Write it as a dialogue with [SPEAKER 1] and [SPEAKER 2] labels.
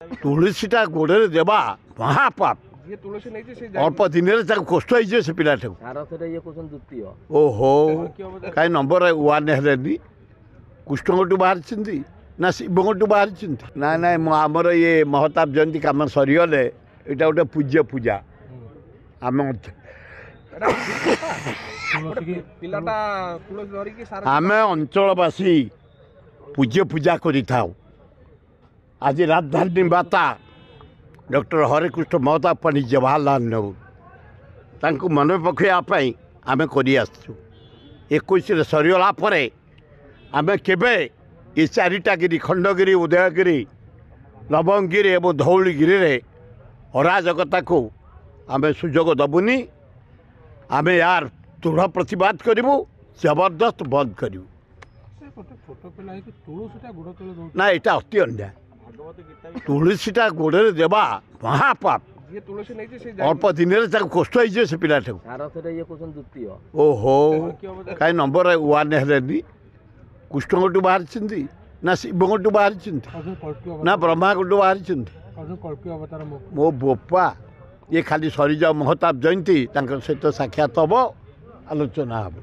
[SPEAKER 1] ତୁଳସୀଟା ଗୋଡ଼ରେ ଦେବା ମହାପାପ।
[SPEAKER 2] ଯିଏ ତୁଳସୀ ନେଇଛି ସେ
[SPEAKER 1] ଅଳ୍ପ ଦିନରେ ତାକୁ କଷ୍ଟ ହେଇଯିବ ସେ ପିଲାଟାକୁ। ଓହୋ, କାହିଁ ନମ୍ବର ୱାନ୍ ହେଲେନି? କୃଷ୍ଣଙ୍କଠୁ ବାହାରିଛନ୍ତି ନା ଶିବଙ୍କଠୁ ବାହାରିଛନ୍ତି? ନାଇଁ ନାଇଁ, ଆମର ଇଏ ମହତାବ ଜୟନ୍ତୀ କାମ ସରିଗଲେ ଏଇଟା ଗୋଟେ ପୂଜା ଆମେ
[SPEAKER 2] ପିଲାଟା ତୁଳସୀ ଧରିକି
[SPEAKER 1] ଆମେ ଅଞ୍ଚଳବାସୀ ପୂଜା କରିଥାଉ। ଆଜି ରାଜଧାନୀ ବାର୍ତ୍ତା ଡକ୍ଟର ହରେକୃଷ୍ଣ ମହତାବ ପଣ୍ଡିତ ଜବାହରଲାଲ ନେହେରୁ ତାଙ୍କୁ ମନେ ପକାଇବା ପାଇଁ ଆମେ କରି ଆସିଛୁ। 21ରେ ସରିଗଲା ପରେ ଆମେ କେବେ ଏ ଚାରିଟା ଗିରି ଖଣ୍ଡଗିରି, ଉଦୟଗିରି, ଲବଙ୍ଗଗିରି ଏବଂ ଧଉଳିଗିରିରେ ଅରାଜକତାକୁ ଆମେ ସୁଯୋଗ ଦେବୁନି। ଆମେ ୟାର ଦୃଢ଼ ପ୍ରତିବାଦ କରିବୁ, ଜବରଦସ୍ତ ବନ୍ଦ କରିବୁ। ନା, ଏଇଟା ଅତି ଅନ୍ୟାୟ। ତୁଳସୀଟା ଗୋଡ଼ରେ ଦେବା ମହାପାପ।
[SPEAKER 2] ଯିଏ ତୁଳସୀ ନେଇଛି ସେ
[SPEAKER 1] ଅଳ୍ପ ଦିନରେ ତାକୁ କଷ୍ଟ ହେଇଯିବ ସେ ପିଲାଟାକୁ। ଓହୋ, କାହିଁ ନମ୍ବର ୱାନ୍ ହେଲେନି? କୃଷ୍ଣଙ୍କଠୁ ବାହାରିଛନ୍ତି ନା ଶିବଙ୍କଠୁ ବାହାରିଛନ୍ତି ନା ବ୍ରହ୍ମାଙ୍କଠୁ ବାହାରିଛନ୍ତି? ମୋ ବୋପା, ଇଏ ଖାଲି ସରିଯାଉ ମହତାବ ଜୟନ୍ତୀ, ତାଙ୍କ ସହିତ ସାକ୍ଷାତ ହେବ, ଆଲୋଚନା ହେବ।